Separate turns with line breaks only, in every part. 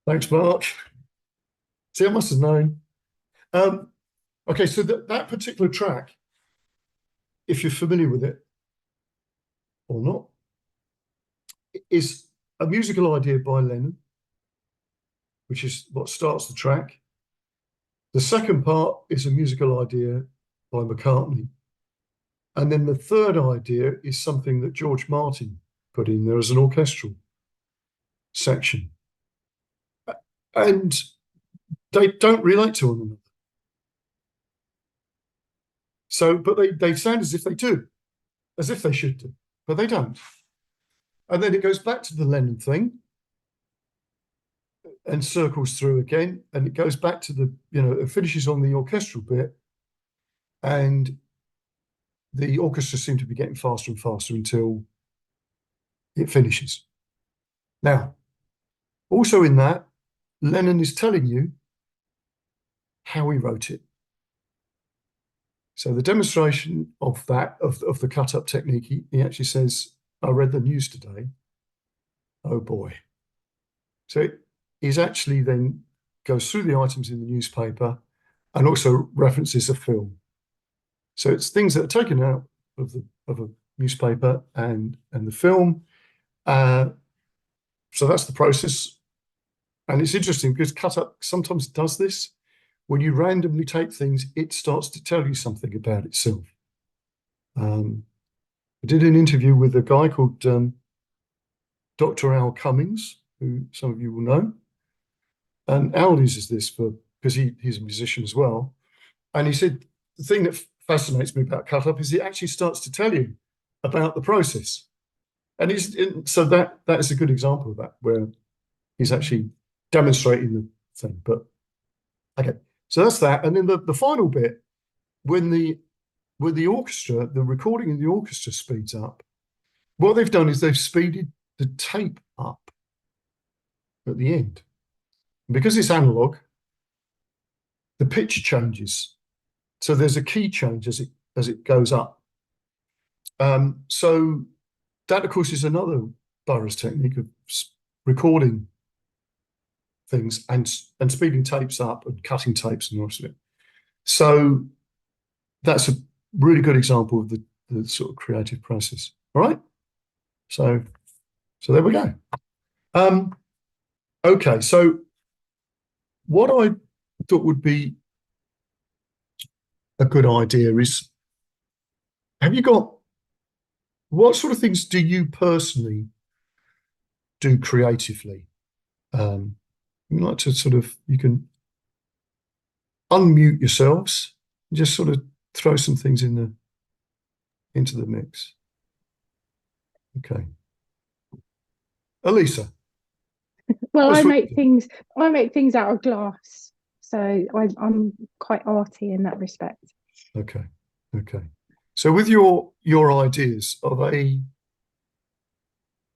Thanks, Mark. See, I must have known. Um, okay, so that particular track, if you're familiar with it or not, is a musical idea by Lennon, which is what starts the track. The second part is a musical idea by McCartney. And then the third idea is something that George Martin put in there as an orchestral section. And they don't relate to one another. So, but they sound as if they do, as if they should do, but they don't. And then it goes back to the Lennon thing and circles through again. And it goes back to it finishes on the orchestral bit. And the orchestra seem to be getting faster and faster until it finishes. Now, also in that, Lennon is telling you how he wrote it. So the demonstration of that, of the cut-up technique, he actually says, I read the news today. Oh boy. So he's actually then goes through the items in the newspaper and also references a film. So it's things that are taken out of a newspaper and the film. So that's the process. And it's interesting because cut up sometimes does this. When you randomly take things, it starts to tell you something about itself. I did an interview with a guy called Dr. Al Cummings, who some of you will know. And Al uses this because he's a musician as well. And he said, the thing that fascinates me about cut up is it actually starts to tell you about the process. And so that is a good example of that, where he's actually demonstrating the thing. But okay, so that's that. And then the final bit, when the orchestra, the recording in the orchestra speeds up, what they've done is they've speeded the tape up at the end. And because it's analog, the pitch changes. So there's a key change as it goes up. So that, of course, is another Burroughs technique of recording things and speeding tapes up and cutting tapes and the rest of it. So that's a really good example of the sort of creative process. All right. So there we go. Okay. So what I thought would be a good idea is, have you got, what sort of things do you personally do creatively? You like to you can unmute yourselves and just sort of throw some things into the mix. Okay. Elisa.
Well, I make things out of glass, so I'm quite arty in that respect.
Okay. Okay. So with your ideas,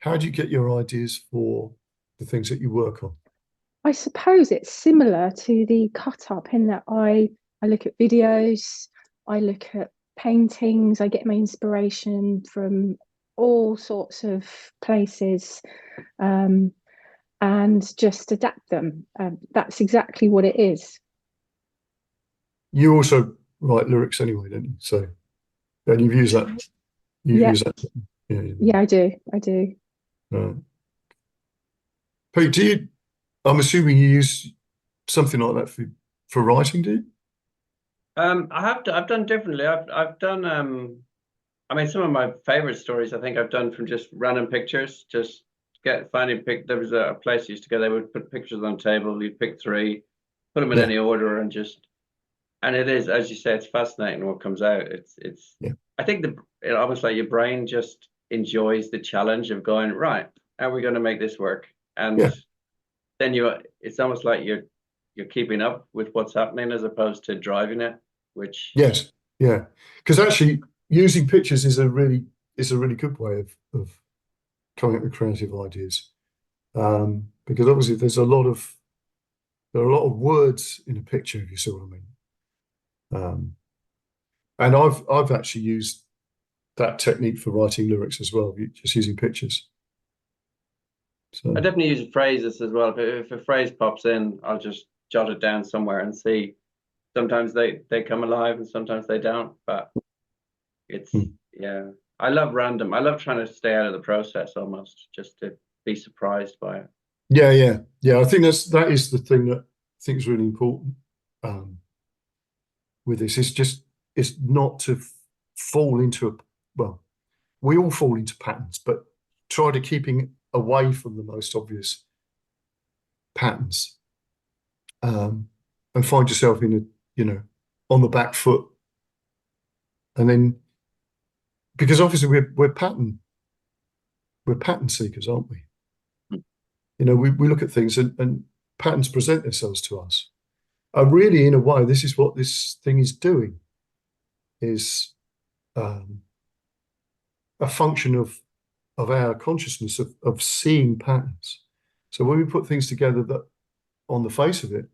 how do you get your ideas for the things that you work on?
I suppose it's similar to the cut up in that I look at videos, I look at paintings, I get my inspiration from all sorts of places, um, and just adapt them. That's exactly what it is.
You also write lyrics anyway, don't you? So, and you've used that. You've
Yeah,
used that. Yeah. Yeah.
yeah, I do. I do.
Right. Pete, I'm assuming you use something like that for writing, do you?
I've done differently. I've done I mean, some of my favorite stories I think I've done from just random pictures, just finding there was a place I used to go, they would put pictures on a table, you'd pick three, put them in
Yeah.
any order and it is, as you say, it's fascinating what comes out. It's
Yeah.
I think it almost like your brain just enjoys the challenge of going, right, how are we going to make this work? And
Yeah.
then it's almost like you're keeping up with what's happening as opposed to driving it, which
Yes. Yeah. Because actually using pictures is a really good way of coming up with creative ideas. Because obviously there are a lot of words in a picture, if you see what I mean. And I've actually used that technique for writing lyrics as well, just using pictures. So
I definitely use phrases as well. If a phrase pops in, I'll just jot it down somewhere and see. Sometimes they come alive and sometimes they don't. But it's yeah. I love random. I love trying to stay out of the process almost, just to be surprised by it.
yeah. I think that is the thing that I think is really important with this. It's not to fall into well, we all fall into patterns, but try to keeping away from the most obvious patterns, and find yourself in on the back foot, and then because obviously we're pattern seekers, aren't we? We look at things and patterns present themselves to us. Really, in a way, this is what this thing is doing, is a function of our consciousness of seeing patterns. So when we put things together that on the face of it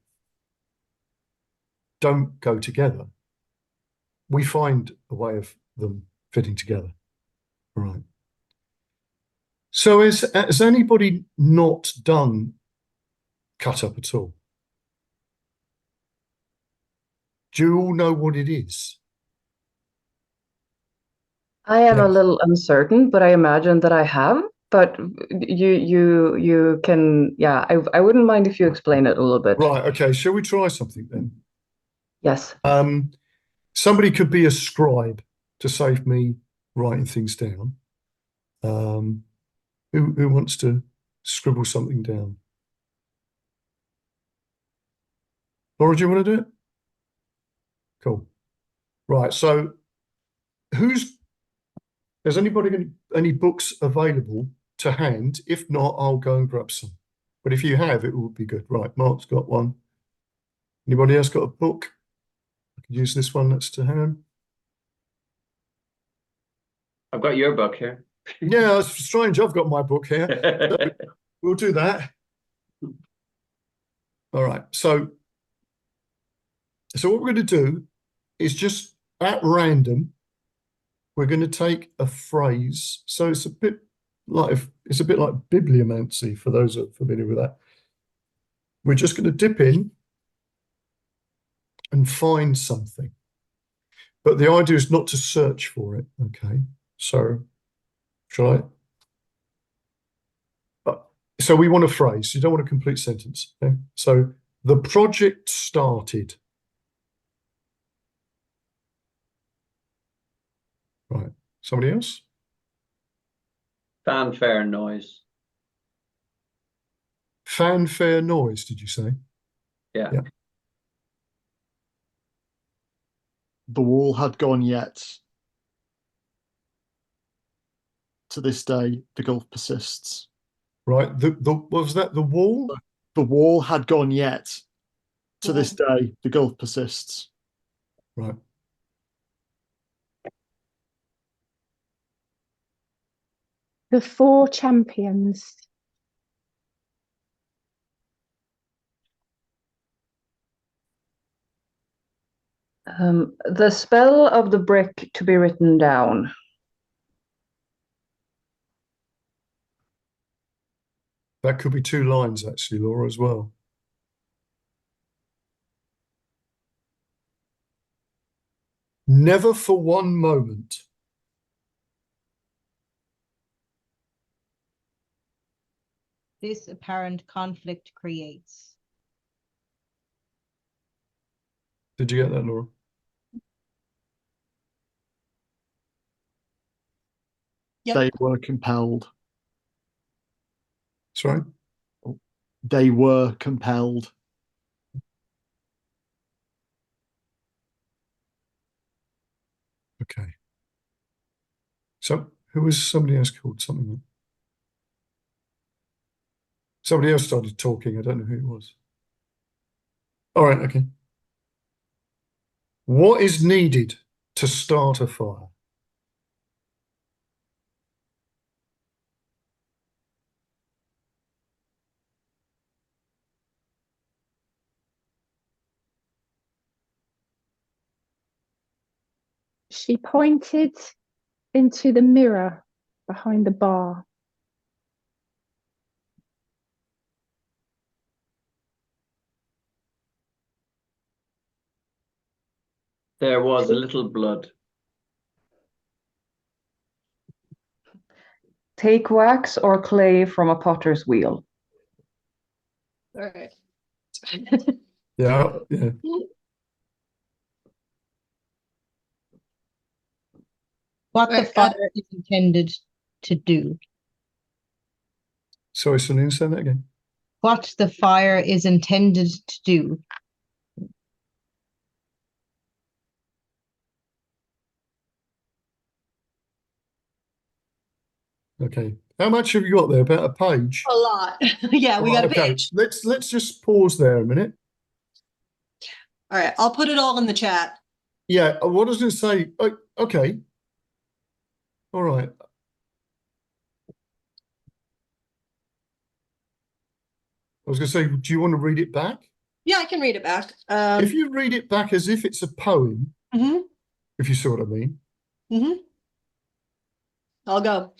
don't go together, we find a way of them fitting together. Right. So has anybody not done cut up at all? Do you all know what it is?
I am a
Yes.
little uncertain, but I imagine that I have. But you can, yeah, I wouldn't mind if you explain it a little bit.
Right. Okay. Shall we try something then?
Yes.
Somebody could be a scribe to save me writing things down. Who wants to scribble something down? Laura, do you want to do it? Cool. Right. So has anybody got any books available to hand? If not, I'll go and grab some. But if you have, it would be good. Right. Mark's got one. Anybody else got a book? I could use this one that's to hand.
I've got your book here.
Yeah, it's strange. I've got my book here. We'll do that. All right. So what we're going to do is just at random, we're going to take a phrase. So it's a bit like bibliomancy for those who are familiar with that. We're just going to dip in and find something. But the idea is not to search for it. Okay. So shall I? So we want a phrase. You don't want a complete sentence. Okay. So the project started. Right. Somebody else?
Fanfare noise.
Fanfare noise, did you say?
Yeah.
Yeah.
The wall had gone yet. To this day, the gulf persists.
Right. What was that? The wall?
The wall had gone yet. To this day, the gulf persists.
Right.
The four champions.
The spell of the brick to be written down.
That could be 2 lines, actually, Laura, as well. Never for one moment.
This apparent conflict creates.
Did you get that, Laura?
Yep.
They were compelled.
Sorry?
They were compelled.
Okay. So who was somebody else called something? Somebody else started talking. I don't know who it was. All right. Okay. What is needed to start a fire?
She pointed into the mirror behind the bar.
There was a little blood.
Take wax or clay from a potter's wheel.
All right.
Yeah, yeah.
What the
Right,
fire is intended to do.
Sorry, Celine, say that again.
What the fire is intended to do.
Okay. How much have you got there? About a page?
A lot. Yeah, we got a
Okay.
page.
Let's just pause there a minute.
All right, I'll put it all in the chat.
Yeah, what I was going to say, okay. All right. I was going to say, do you want to read it back?
Yeah, I can read it back.
If you read it back as if it's a poem,
Mhm,
if you see what I mean.
mhm. I'll go.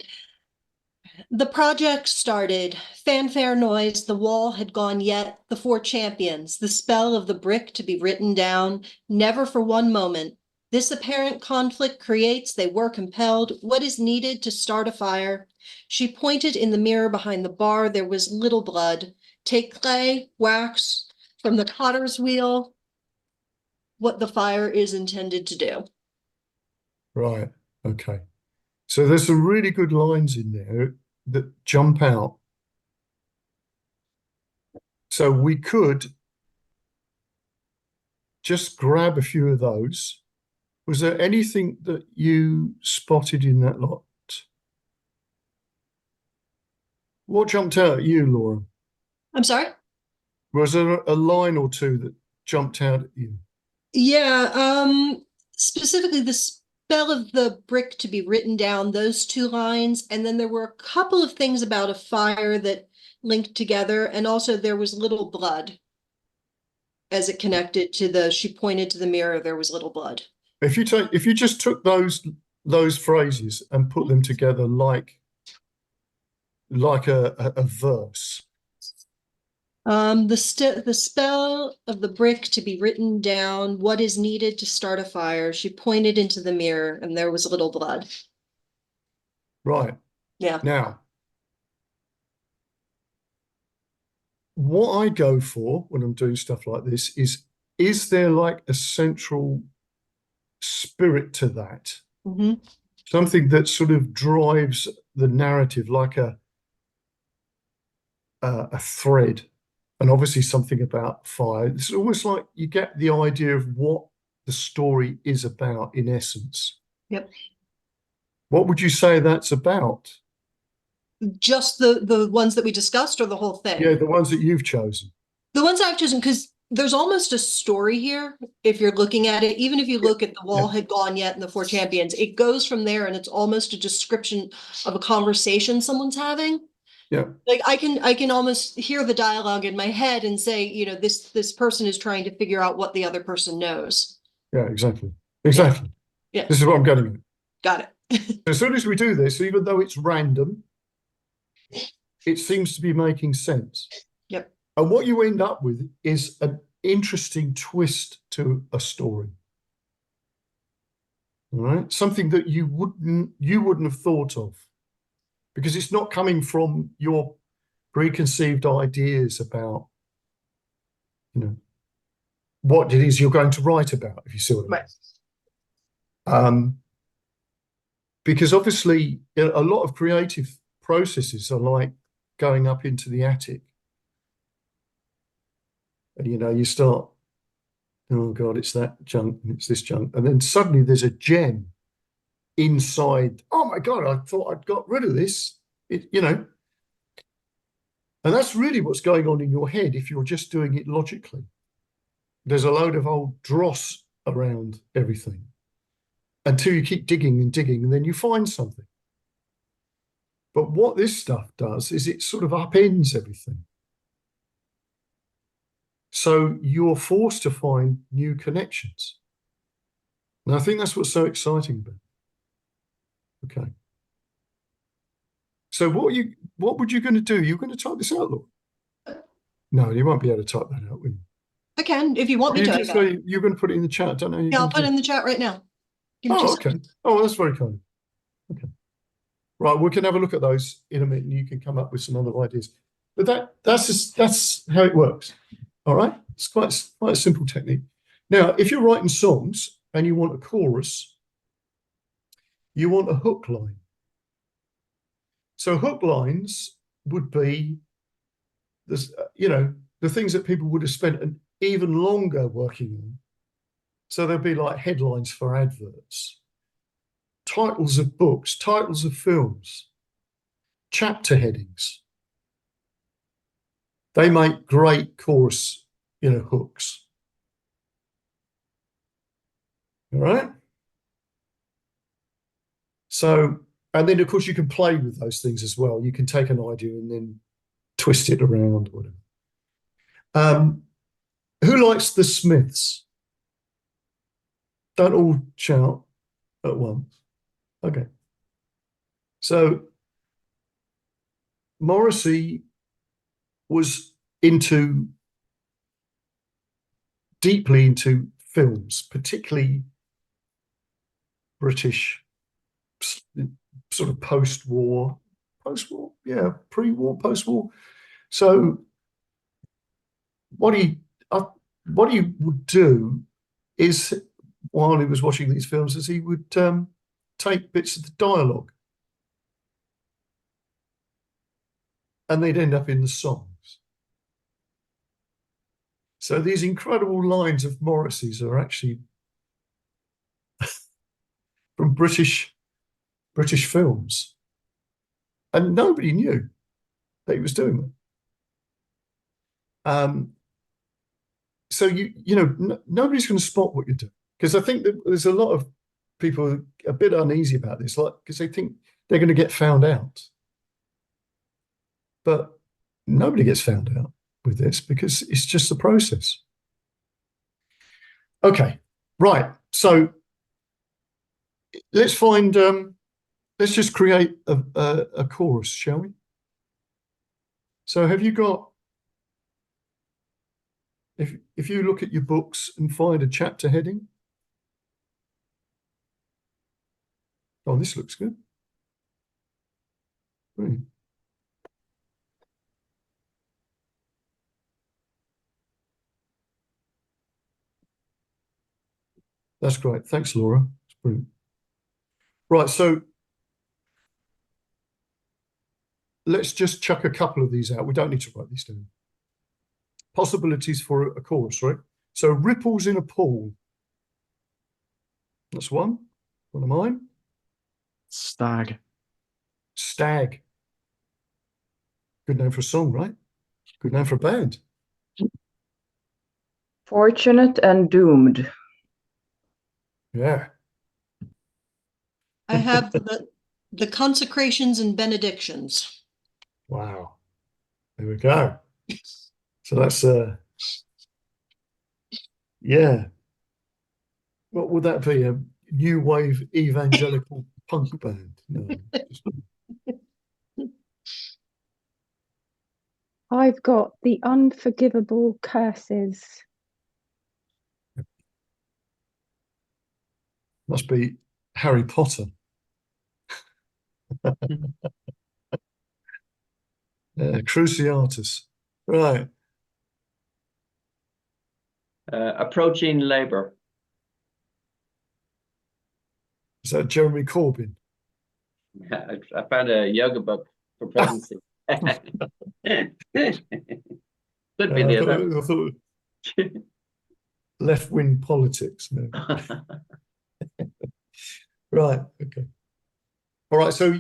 The project started. Fanfare noise, the wall had gone yet, the four champions, the spell of the brick to be written down, never for one moment. This apparent conflict creates, they were compelled, what is needed to start a fire. She pointed in the mirror behind the bar, there was little blood. Take clay, wax, from the potter's wheel, what the fire is intended to do.
Right. Okay. So there's some really good lines in there that jump out. So we could just grab a few of those. Was there anything that you spotted in that lot? What jumped out at you, Laura?
I'm sorry?
Was there a line or two that jumped out at you?
Yeah, specifically the spell of the brick to be written down, those two lines, and then there were a couple of things about a fire that linked together, and also there was little blood as it connected to the, she pointed to the mirror, there was little blood.
If you just took those phrases and put them together like a verse.
The spell of the brick to be written down, what is needed to start a fire. She pointed into the mirror and there was little blood.
Right.
Yeah.
Now, what I go for when I'm doing stuff like this is there like a central spirit to that?
Mhm.
Something that sort of drives the narrative like a thread, and obviously something about fire. It's almost like you get the idea of what the story is about in essence.
Yep.
What would you say that's about?
Just the ones that we discussed or the whole thing?
Yeah, the ones that you've chosen.
The ones I've chosen, because there's almost a story here if you're looking at it. Even if you look at the wall had gone yet and the four champions, it goes from there and it's almost a description of a conversation someone's having.
Yeah.
Like I can almost hear the dialogue in my head and say, you know, this person is trying to figure out what the other person knows.
Yeah, exactly. Exactly.
Yeah.
This is what I'm getting at.
Got it.
As soon as we do this, even though it's random, it seems to be making sense.
Yep.
And what you end up with is an interesting twist to a story. All right? Something that you wouldn't have thought of, because it's not coming from your preconceived ideas about, you know, what it is you're going to write about, if you see what I mean. Because obviously a lot of creative processes are like going up into the attic. And, you know, you start, oh God, it's that junk and it's this junk. And then suddenly there's a gem inside. Oh my God, I thought I'd got rid of this, you know. And that's really what's going on in your head if you're just doing it logically. There's a load of old dross around everything until you keep digging and digging, and then you find something. But what this stuff does is it sort of upends everything. So you're forced to find new connections. And I think that's what's so exciting about it. Okay. So what would you going to do? You're going to type this out, Lord? No, you won't be able to type that out, will you?
I can, if you want me
You
to. I
just
can.
say you're going to put it in the chat. I don't know.
Yeah, I'll put it in the chat right now. Give me 2
Oh,
seconds.
okay. Oh, that's very kind. Okay. Right, we can have a look at those in a minute, and you can come up with some other ideas. But that's how it works. All right, it's quite a simple technique. Now, if you're writing songs and you want a chorus, you want a hook line. So hook lines would be this, the things that people would have spent an even longer working on. So there'd be like headlines for adverts, titles of books, titles of films, chapter headings. They make great chorus, hooks. All right. So, and then of course you can play with those things as well. You can take an idea and then twist it around, or whatever. Who likes the Smiths? Don't all shout at once. Okay. So Morrissey was deeply into films, particularly British, sort of pre-war, post-war. So what he would do is, while he was watching these films, is he would take bits of the dialogue, and they'd end up in the songs. So these incredible lines of Morrissey's are actually from British films, and nobody knew that he was doing that. So nobody's going to spot what you're doing, because I think that there's a lot of people a bit uneasy about this, like, because they think they're going to get found out, but nobody gets found out with this because it's just the process. Okay, right. So let's just create a chorus, shall we? So have you got, if you look at your books and find a chapter heading. Oh, this looks good. Brilliant. That's great. Thanks, Laura. It's brilliant. Right, so let's just chuck a couple of these out. We don't need to write these down. Possibilities for a chorus, right? So ripples in a pool. That's one. One of mine.
Stag.
Stag. Good name for a song, right? Good name for a band.
Fortunate and doomed.
Yeah.
I have the consecrations and benedictions.
Wow. There we go. So that's yeah. What would that be? A new wave evangelical punk band? No.
I've got the unforgivable curses.
Must be Harry Potter. Cruciatus. Right.
Approaching Labour.
Is that Jeremy Corbyn?
I found a yoga book for presidency. Could be the other.
I thought left-wing politics. No. Right. Okay. All right. So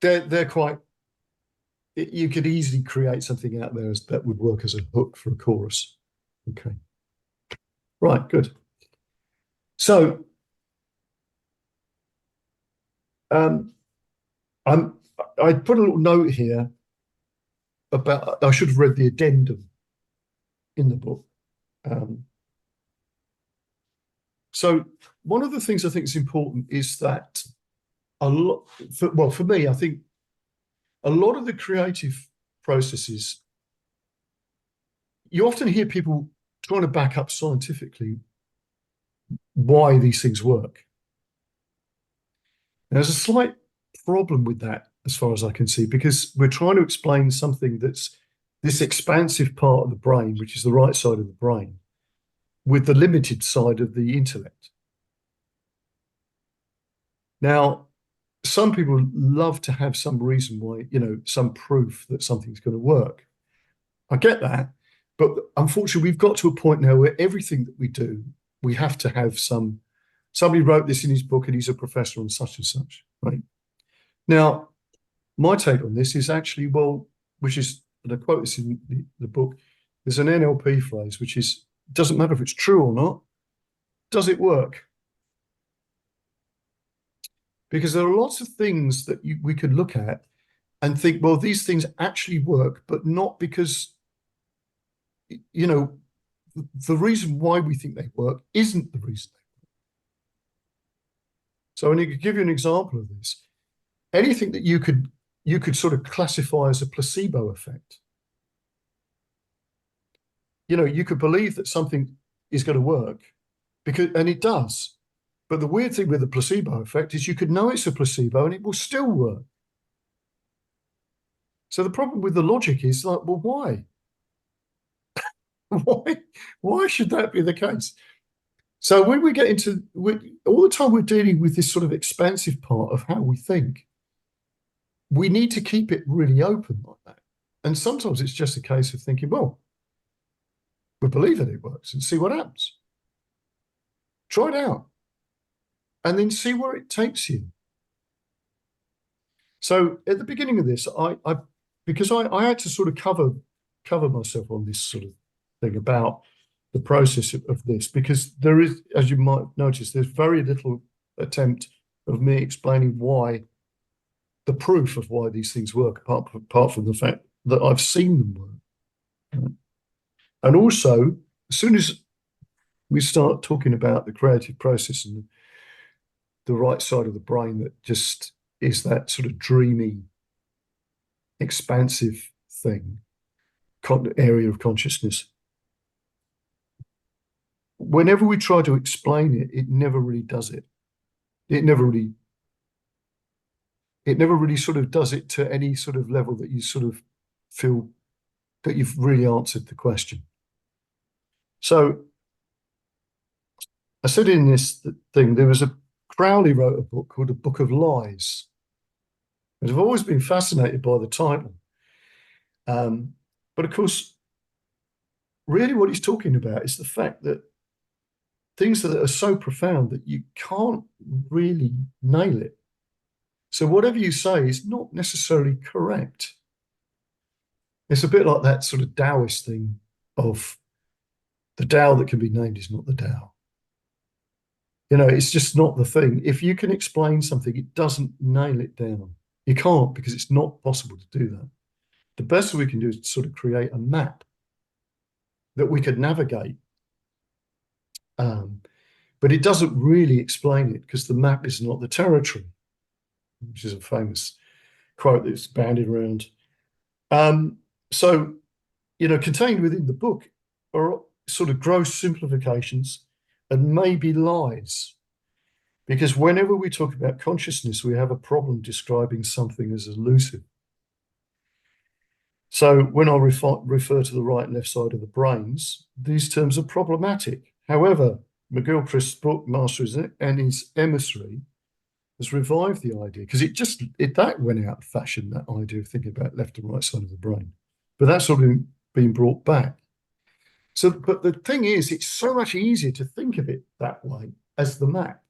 they're quite. You could easily create something out there that would work as a hook for a chorus. Okay. Right. Good. So I put a little note here about, I should have read the addendum in the book. So one of the things I think is important is that for me, I think a lot of the creative processes, you often hear people trying to back up scientifically why these things work. There's a slight problem with that, as far as I can see, because we're trying to explain something that's this expansive part of the brain, which is the right side of the brain, with the limited side of the intellect. Now, some people love to have some reason why, some proof that something's going to work. I get that, but unfortunately, we've got to a point now where everything that we do, we have to have somebody wrote this in his book and he's a professor on such and such, right? Now, my take on this is actually, which is, and I quote this in the book, there's an NLP phrase, which is, doesn't matter if it's true or not, does it work? Because there are lots of things that we could look at and think, well, these things actually work, but not because, the reason why we think they work isn't the reason they work. So, and I could give you an example of this. Anything that you could sort of classify as a placebo effect. You could believe that something is going to work and it does. But the weird thing with the placebo effect is you could know it's a placebo and it will still work. So the problem with the logic is like, well, why? Why should that be the case? So when we get into all the time we're dealing with this sort of expansive part of how we think, we need to keep it really open like that. And sometimes it's just a case of thinking, well, we believe that it works and see what happens. Try it out. And then see where it takes you. So at the beginning of this, because I had to sort of cover myself on this sort of thing about the process of this, because there is, as you might notice, there's very little attempt of me explaining why, the proof of why these things work, apart from the fact that I've seen them work. And also, as soon as we start talking about the creative process and the right side of the brain that just is that sort of dreamy, expansive thing, area of consciousness. Whenever we try to explain it, it never really does it. It never really sort of does it to any sort of level that you sort of feel that you've really answered the question. So I said in this thing, Crowley wrote a book called A Book of Lies. And I've always been fascinated by the title. But of course, really what he's talking about is the fact that things that are so profound that you can't really nail it. So whatever you say is not necessarily correct. It's a bit like that sort of Taoist thing of the Tao that can be named is not the Tao. It's just not the thing. If you can explain something, it doesn't nail it down. You can't, because it's not possible to do that. The best we can do is sort of create a map that we could navigate. But it doesn't really explain it, because the map is not the territory, which is a famous quote that's bandied around. So, contained within the book are sort of gross simplifications and maybe lies. Because whenever we talk about consciousness, we have a problem describing something as elusive. So when I refer to the right and left side of the brains, these terms are problematic. However, McGilchrist's book, Masters and his Emissary, has revived the idea, because that went out of fashion, that idea of thinking about left and right side of the brain. But that's sort of been brought back. So, but the thing is, it's so much easier to think of it that way as the map,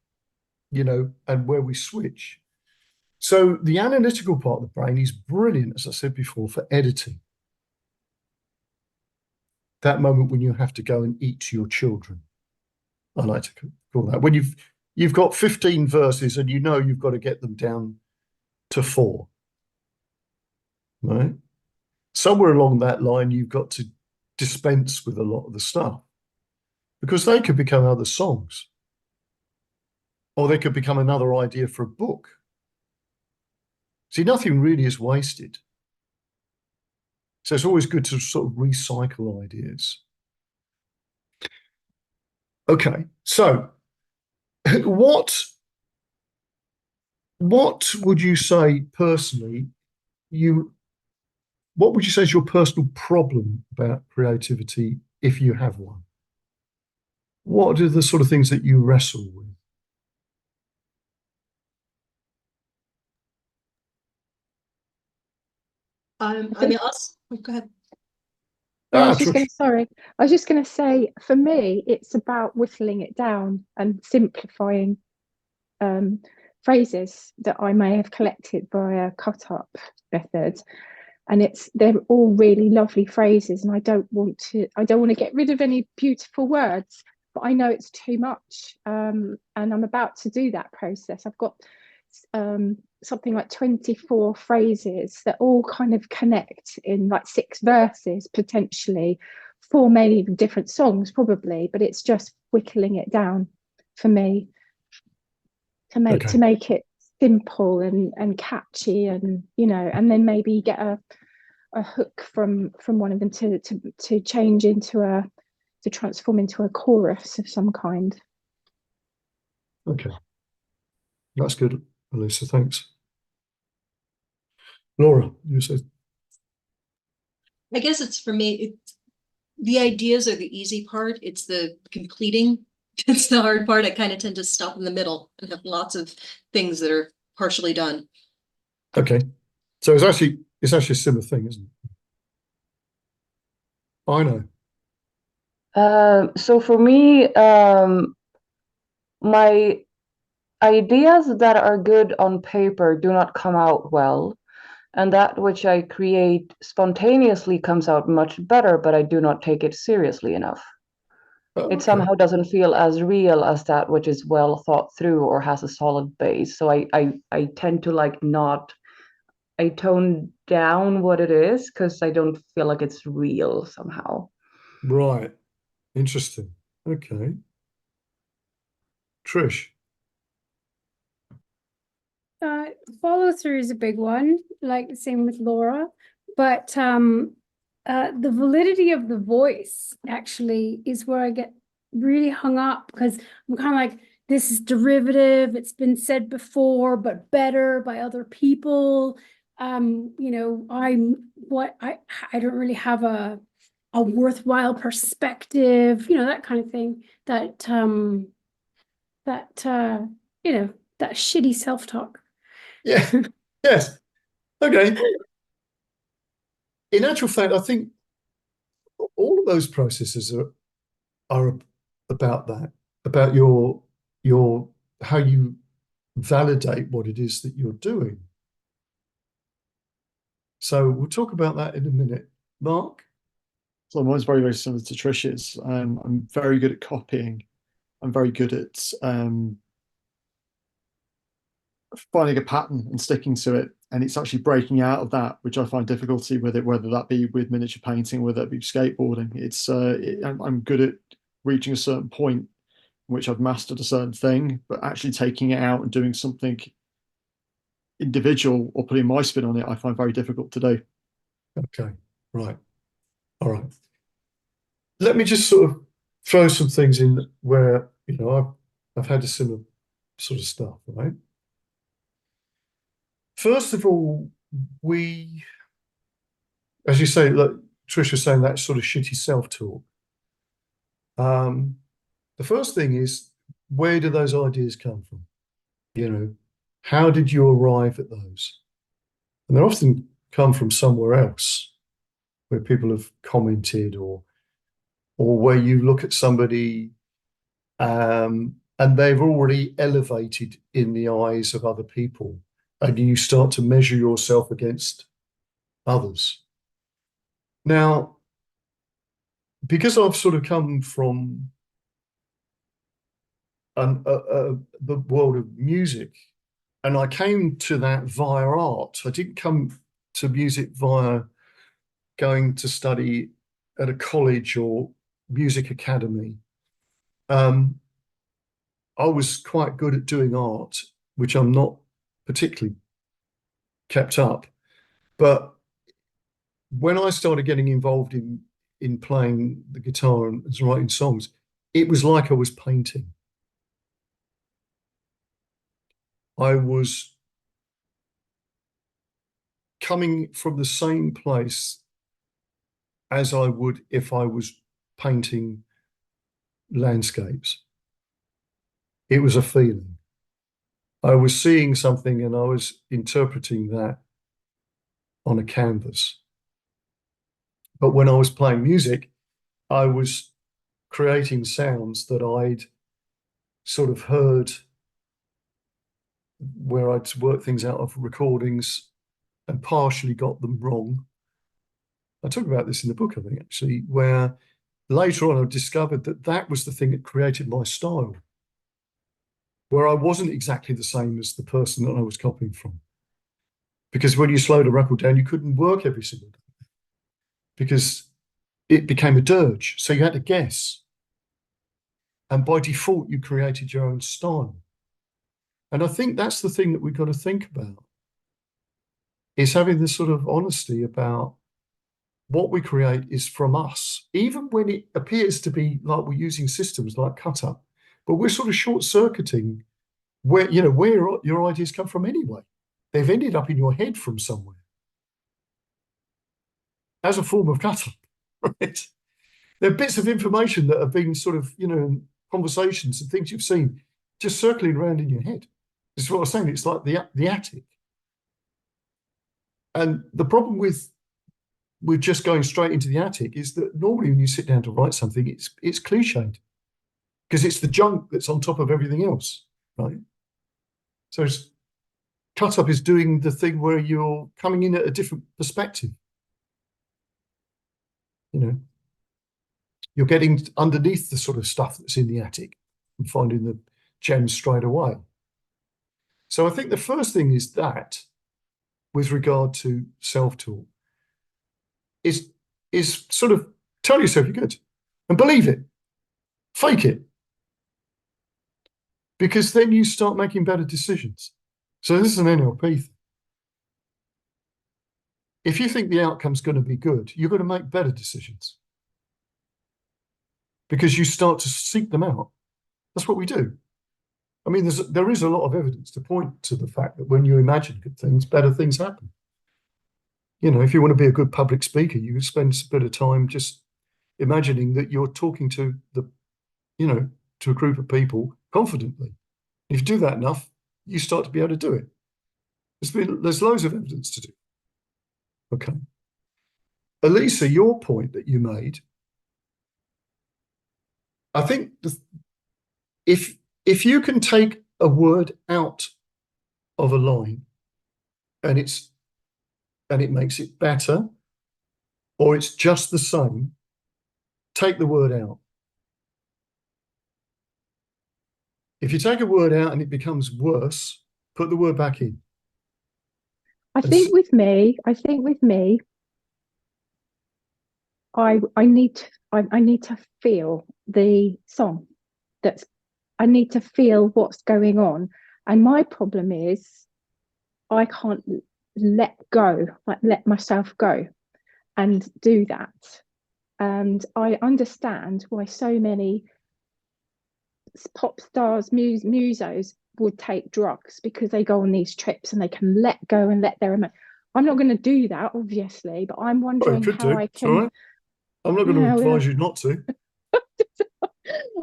and where we switch. So the analytical part of the brain is brilliant, as I said before, for editing. That moment when you have to go and eat your children, I like to call that. When you've got 15 verses and you've got to get them down to 4, right? Somewhere along that line, you've got to dispense with a lot of the stuff, because they could become other songs, or they could become another idea for a book. See, nothing really is wasted. So it's always good to sort of recycle ideas. Okay, so what would you say personally what would you say is your personal problem about creativity if you have one? What are the sort of things that you wrestle with?
I mean, go ahead.
No, I was just going to say, for me, it's about whittling it down and simplifying phrases that I may have collected via cut-up method. And they're all really lovely phrases, and I don't want to get rid of any beautiful words, but I know it's too much. And I'm about to do that process. I've got something like 24 phrases that all kind of connect in like 6 verses, potentially 4 maybe different songs probably, but it's just whittling it down for me to make it simple and catchy, and and then maybe get a hook from one of them to change into to transform into a chorus of some kind.
Okay, that's good, Elisa. Thanks. Laura, you said.
I guess it's for me, the ideas are the easy part. It's the completing. It's the hard part. I kind of tend to stop in the middle and have lots of things that are partially done.
Okay, so it's actually a similar thing, isn't it? I know.
So for me, my ideas that are good on paper do not come out well, and that which I create spontaneously comes out much better, but I do not take it seriously enough.
Oh,
It somehow doesn't feel as real as that which is well thought through or has a solid base. So I tend to I tone down what it is because I don't feel like it's real somehow.
right. Interesting. Okay. Trish.
Follow through is a big one, like the same with Laura, but the validity of the voice actually is where I get really hung up, because I'm kind of like, this is derivative, it's been said before, but better by other people. I don't really have a worthwhile perspective, that kind of thing. That that shitty self-talk.
Yeah. Yes. Okay. In actual fact, I think all of those processes are about that, about your how you validate what it is that you're doing. So we'll talk about that in a minute. Mark?
So mine's very, very similar to Trish's. I'm very good at copying. I'm very good at finding a pattern and sticking to it. And it's actually breaking out of that, which I find difficulty with it, whether that be with miniature painting, whether that be skateboarding. I'm good at reaching a certain point in which I've mastered a certain thing, but actually taking it out and doing something individual or putting my spin on it, I find very difficult to do.
Okay. Right. All right. Let me just sort of throw some things in where, I've had a similar sort of stuff, right? First of all, as you say, look, Trish was saying that sort of shitty self-talk. The first thing is, where do those ideas come from? How did you arrive at those? And they often come from somewhere else, where people have commented, or where you look at somebody and they've already elevated in the eyes of other people, and you start to measure yourself against others. Now, because I've sort of come from the world of music, and I came to that via art. I didn't come to music via going to study at a college or music academy. I was quite good at doing art, which I'm not particularly kept up. But when I started getting involved in playing the guitar and writing songs, it was like I was painting. I was coming from the same place as I would if I was painting landscapes. It was a feeling. I was seeing something and I was interpreting that on a canvas. But when I was playing music, I was creating sounds that I'd sort of heard, where I'd worked things out of recordings and partially got them wrong. I talk about this in the book, I think, actually, where later on I discovered that that was the thing that created my style, where I wasn't exactly the same as the person that I was copying from. Because when you slowed a record down, you couldn't work every single day because it became a dirge. So you had to guess. And by default, you created your own style. And I think that's the thing that we've got to think about, is having this sort of honesty about what we create is from us, even when it appears to be like we're using systems like CutUp, but we're sort of short-circuiting where your ideas come from anyway. They've ended up in your head from somewhere as a form of CutUp, right? They're bits of information that have been sort of, conversations and things you've seen just circling around in your head. This is what I was saying. It's like the attic. And the problem with just going straight into the attic is that normally when you sit down to write something, it's cliched because it's the junk that's on top of everything else, right? So CutUp is doing the thing where you're coming in at a different perspective. You're getting underneath the sort of stuff that's in the attic and finding the gems straight away. So I think the first thing is that, with regard to self-talk, is sort of tell yourself you're good and believe it, fake it, because then you start making better decisions. So this is an NLP thing. If you think the outcome's going to be good, you're going to make better decisions because you start to seek them out. That's what we do. I mean, there is a lot of evidence to point to the fact that when you imagine good things, better things happen. If you want to be a good public speaker, you spend a bit of time just imagining that you're talking to to a group of people confidently. If you do that enough, you start to be able to do it. There's loads of evidence to do. Okay. Elisa, your point that you made, I think if you can take a word out of a line and it makes it better, or it's just the same, take the word out. If you take a word out and it becomes worse, put the word back in.
I think with me, I need to feel the song. I need to feel what's going on. And my problem is I can't let myself go and do that. And I understand why so many pop stars, musos would take drugs, because they go on these trips and they can let go and let their emotion. I'm not going to do that, obviously, but I'm wondering how I can.
Right. I'm not going to advise you not to.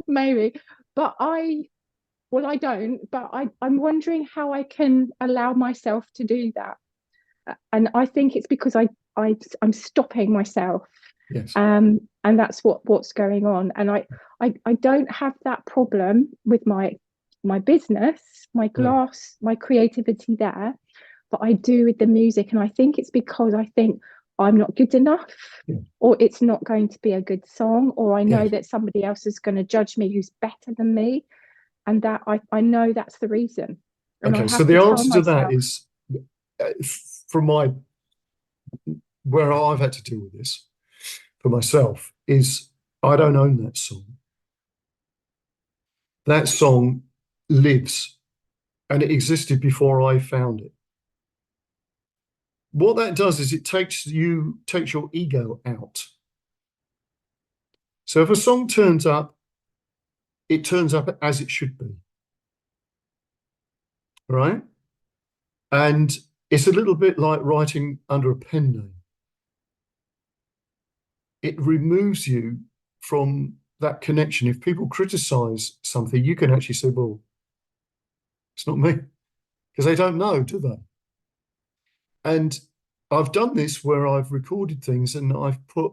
Maybe, but I don't. But I'm wondering how I can allow myself to do that, and I think it's because I'm stopping myself.
Yes.
And that's what's going on. And I don't have that problem with my business, my glass, my creativity there, but I do with the music. And I think it's because I think I'm not good enough, or it's not going to be a good song, or I know that somebody else is going to judge me who's better than me. And that I know that's the reason. And
okay, so the answer to that is, from where I've had to deal with this for myself, is I don't own that song. That song lives, and it existed before I found it. What that does is it takes your ego out. So if a song turns up it turns up as it should be. Right? And it's a little bit like writing under a pen name. It removes you from that connection. If people criticize something, you can actually say, well, it's not me, because they don't know, do they? And I've done this where I've recorded things and I've put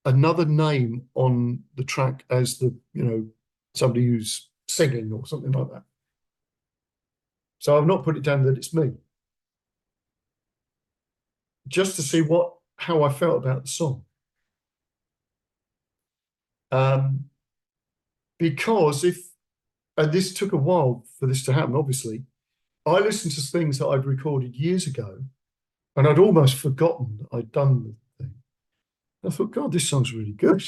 another name on the track as the, somebody who's singing or something like that. So I've not put it down that it's me, just to see how I felt about the song. Because and this took a while for this to happen, obviously, I listened to things that I'd recorded years ago and I'd almost forgotten that I'd done the thing. I thought, God, this song's really good.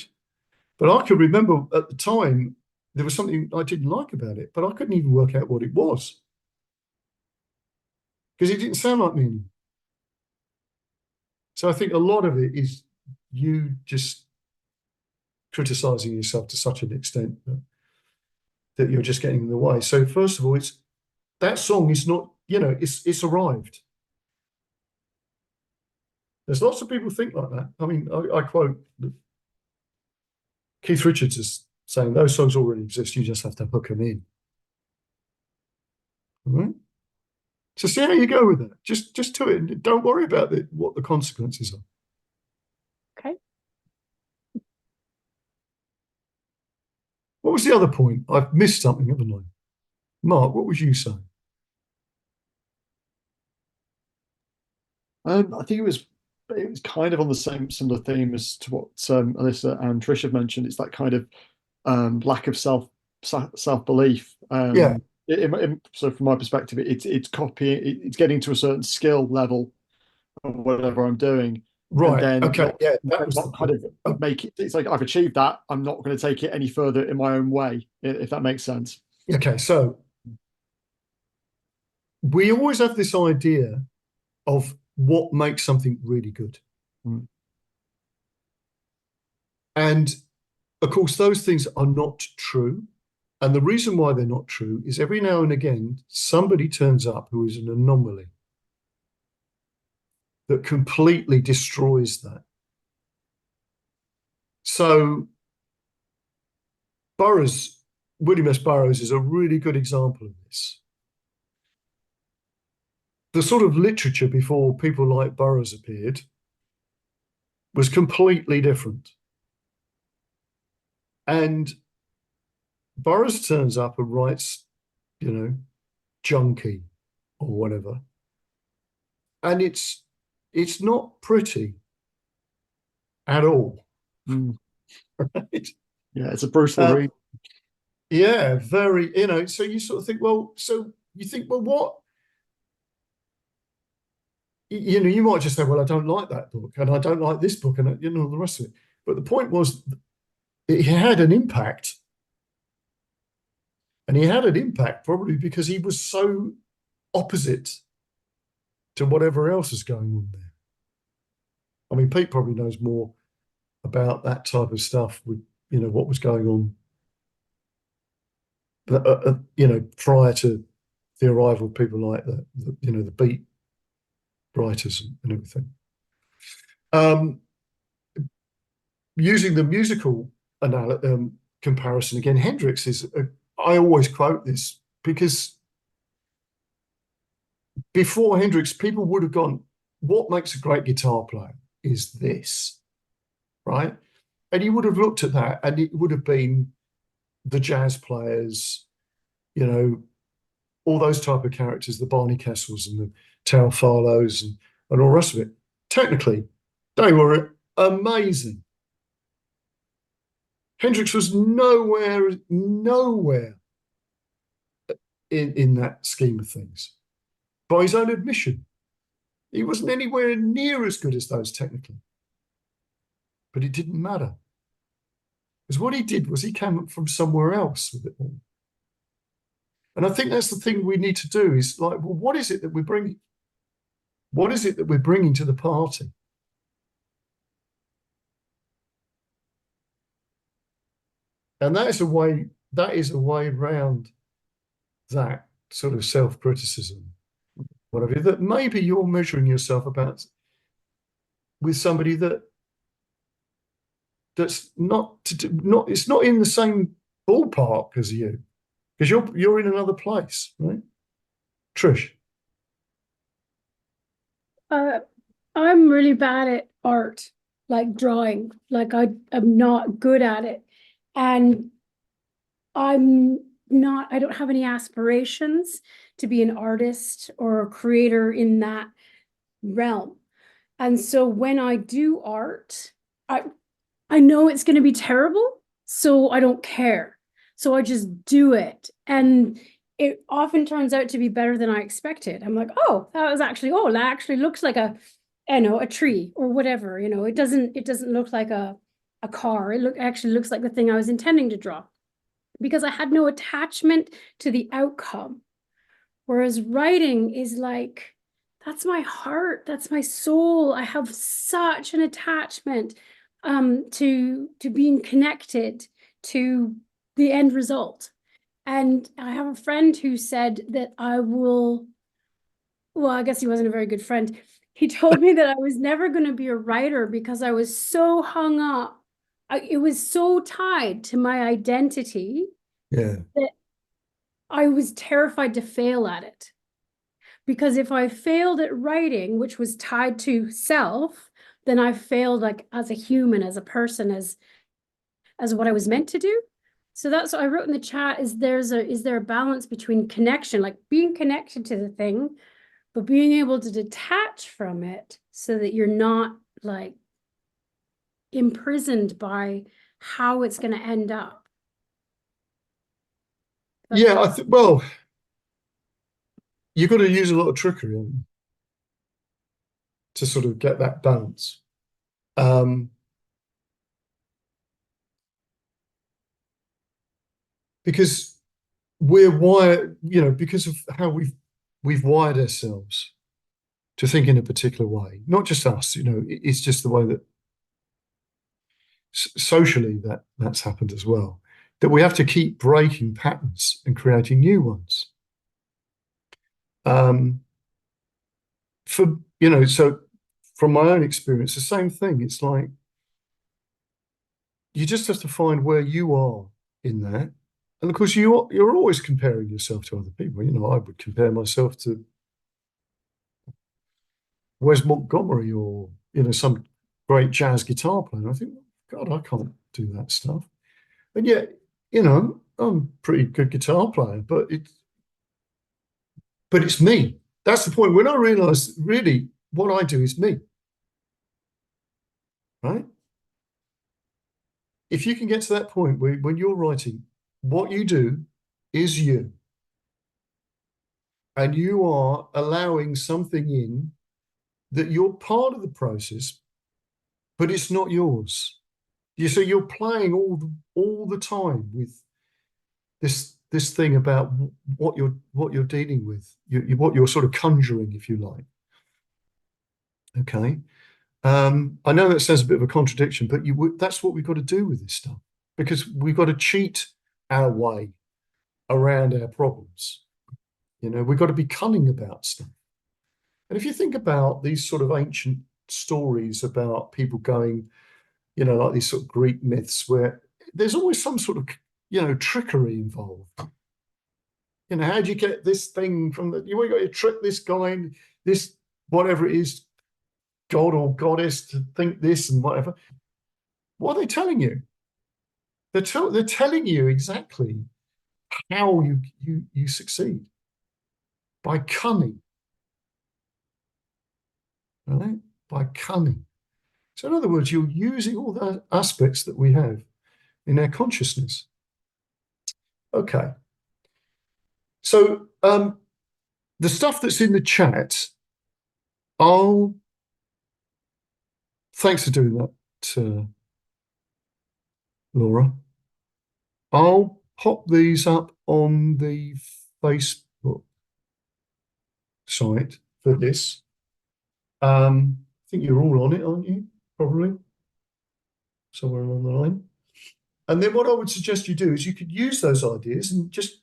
But I could remember at the time, there was something I didn't like about it, but I couldn't even work out what it was. Because it didn't sound like me anymore. So I think a lot of it is you just criticizing yourself to such an extent that you're just getting in the way. So first of all, that song is not, it's arrived. There's lots of people think like that. I mean, I quote Keith Richards is saying those songs already exist. You just have to hook them in. All right? So see how you go with that. Just do it. And don't worry about what the consequences are.
Okay.
What was the other point? I've missed something, haven't I? Mark, what was you saying?
I think it was kind of on the similar theme as to what Alyssa and Trish have mentioned. It's that kind of lack of self-belief.
Yeah.
So from my perspective, it's copying, it's getting to a certain skill level of whatever I'm doing.
Right.
And then
okay. Yeah. That was
not kind of make it. It's like I've achieved that. I'm not going to take it any further in my own way, if that makes sense.
Okay. So we always have this idea of what makes something really good.
Mm.
And of course, those things are not true. And the reason why they're not true is every now and again, somebody turns up who is an anomaly that completely destroys that. So William S. Burroughs is a really good example of this. The sort of literature before people like Burroughs appeared was completely different. And Burroughs turns up and writes, junkie or whatever. And it's not pretty at all.
Mm.
Right?
Yeah, it's a brutal read.
Yeah, very, so you sort of think, well, what? You might just say, well, I don't like that book and I don't like this book and, the rest of it. But the point was, it had an impact. And he had an impact probably because he was so opposite to whatever else is going on there. I mean, Pete probably knows more about that type of stuff with, what was going on, prior to the arrival of people like the beat writers and everything. Using the musical comparison again, Hendrix I always quote this because before Hendrix, people would have gone, what makes a great guitar player is this, right? And you would have looked at that and it would have been the jazz players, all those type of characters, the Barney Kessels and the Tal Farlows and all the rest of it. Technically, they were amazing. Hendrix was nowhere in that scheme of things. By his own admission, he wasn't anywhere near as good as those technically. But it didn't matter. Because what he did was he came up from somewhere else with it all. And I think that's the thing we need to do is like, well, what is it that we're bringing? What is it that we're bringing to the party? And that is a way that is a way around that sort of self-criticism, whatever, that maybe you're measuring yourself about with somebody that's not it's not in the same ballpark as you, because you're in another place, right? Trish.
I'm really bad at art, like drawing. Like I'm not good at it. And I don't have any aspirations to be an artist or a creator in that realm. And so when I do art, I know it's going to be terrible, so I don't care. So I just do it. And it often turns out to be better than I expected. I'm like, oh, that actually looks like a tree or whatever. It doesn't look like a car. Actually looks like the thing I was intending to draw, because I had no attachment to the outcome. Whereas writing is like, that's my heart, that's my soul. I have such an attachment to being connected to the end result. And I have a friend who said that I guess he wasn't a very good friend. He told me that I was never going to be a writer because I was so hung up. It was so tied to my identity that I was terrified to fail at it. Because if I failed at writing, which was tied to self, then I failed like as a human, as a person, as what I was meant to do. So that's what I wrote in the chat, is there a balance between connection, like being connected to the thing, but being able to detach from it so that you're not like imprisoned by how it's going to end up.
Yeah, well, you've got to use a lot of trickery to sort of get that balance. Because we're wired, because of how we've wired ourselves to think in a particular way. Not just us, it's just the way that socially that's happened as well. That we have to keep breaking patterns and creating new ones. So from my own experience, the same thing. It's like you just have to find where you are in that. And of course, you're always comparing yourself to other people. I would compare myself to Wes Montgomery or some great jazz guitar player. I think, God, I can't do that stuff. And yet, I'm a pretty good guitar player, but it's me. That's the point. When I realized really what I do is me, right? If you can get to that point where when you're writing, what you do is you, and you are allowing something in that you're part of the process, but it's not yours. So you're playing all the time with this thing about what you're dealing with, what you're sort of conjuring, if you like. Okay. I know that sounds a bit of a contradiction, but that's what we've got to do with this stuff, because we've got to cheat our way around our problems. We've got to be cunning about stuff. And if you think about these sort of ancient stories about people going, like these sort of Greek myths where there's always some sort of, trickery involved. How do you get this thing from you got to trick this guy, this whatever it is, god or goddess, to think this and whatever. What are they telling you? They're telling you exactly how you succeed, by cunning, right? By cunning. So in other words, you're using all the aspects that we have in our consciousness. Okay. So the stuff that's in the chat, thanks for doing that, Laura. I'll pop these up on the Facebook site for this. I think you're all on it, aren't you? Probably somewhere along the line. And then what I would suggest you do is you could use those ideas and just,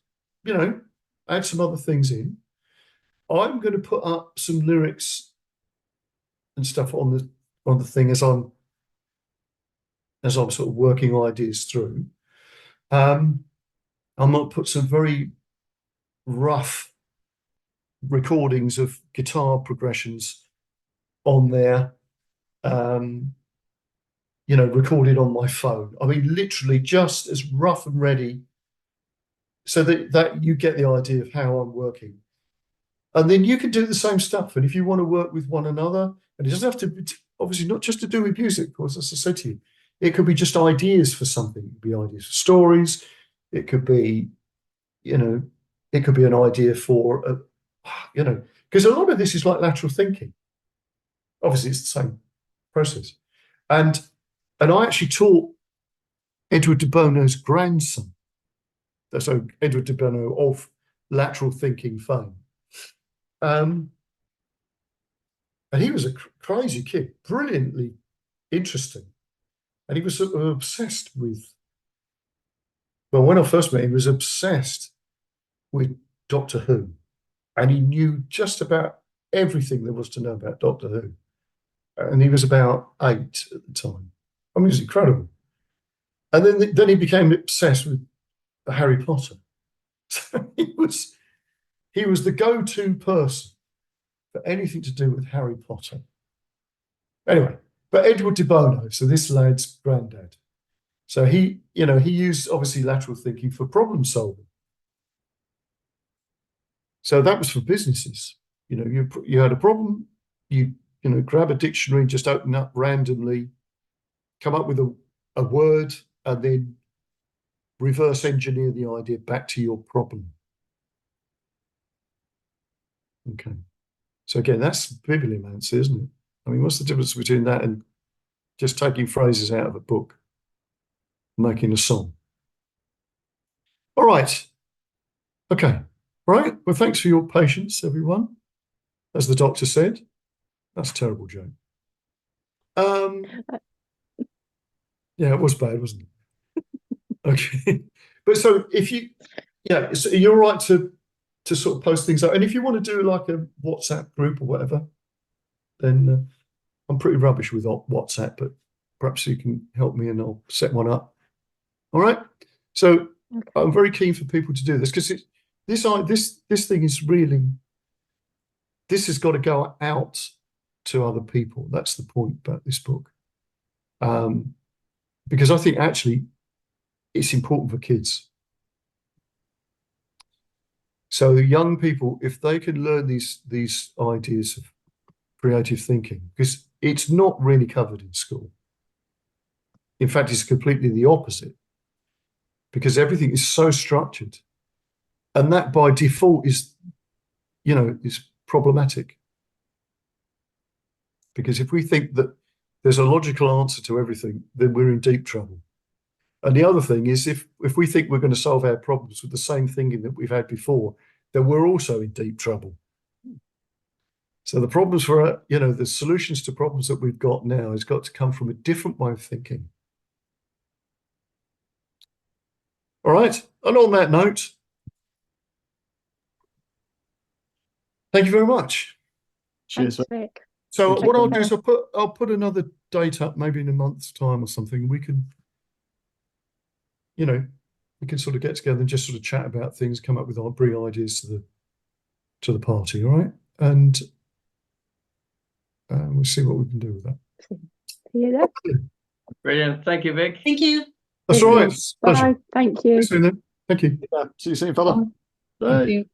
add some other things in. I'm going to put up some lyrics and stuff on the thing as I'm sort of working ideas through. I might put some very rough recordings of guitar progressions on there, recorded on my phone. I mean, literally just as rough and ready, so that you get the idea of how I'm working. And then you can do the same stuff. And if you want to work with one another, and it doesn't have to, obviously not just to do with music, of course, as I said to you, it could be just ideas for something. It could be ideas for stories. It could be, it could be an idea for, because a lot of this is like lateral thinking. Obviously, it's the same process. And I actually taught Edward de Bono's grandson, so Edward de Bono of lateral thinking fame. And he was a crazy kid, brilliantly interesting. And he was sort of obsessed with, well, when I first met him, he was obsessed with Doctor Who. And he knew just about everything there was to know about Doctor Who. And he was about 8 at the time. I mean, it was incredible. And then he became obsessed with Harry Potter. So he was the go-to person for anything to do with Harry Potter. Anyway, but Edward de Bono, so this lad's granddad. So he used obviously lateral thinking for problem solving. So that was for businesses. You had a problem, you grab a dictionary and just open up randomly, come up with a word, and then reverse engineer the idea back to your problem. Okay. So again, that's bibliomancy, isn't it? I mean, what's the difference between that and just taking phrases out of a book, making a song? All right. Okay. All right. Well, thanks for your patience, everyone. As the doctor said, that's a terrible joke. Yeah, it was bad, wasn't it? Okay. But so so you're right to sort of post things up. And if you want to do like a WhatsApp group or whatever, then I'm pretty rubbish with WhatsApp, but perhaps you can help me and I'll set one up. All right. So okay. I'm very keen for people to do this because this thing is really, this has got to go out to other people. That's the point about this book. Because I think actually it's important for kids. So young people, if they can learn these ideas of creative thinking, because it's not really covered in school. In fact, it's completely the opposite, because everything is so structured. And that by default is problematic. Because if we think that there's a logical answer to everything, then we're in deep trouble. And the other thing is, if we think we're going to solve our problems with the same thinking that we've had before, then we're also in deep trouble. So the problems for, the solutions to problems that we've got now has got to come from a different way of thinking. All right. And on that note, thank you very much.
Cheers.
Thanks, Vic.
So what I'll do is I'll put another date up, maybe in a month's time or something. We can, we can sort of get together and just sort of chat about things, come up with bring ideas to the party. All right. And we'll see what we can do with that.
See you there.
Brilliant. Thank you, Vic.
Thank you.
That's all right.
Bye. Thank you.
See you then. Thank you.
Yeah, see you soon, fella.
Bye.
Bye.
Thank you.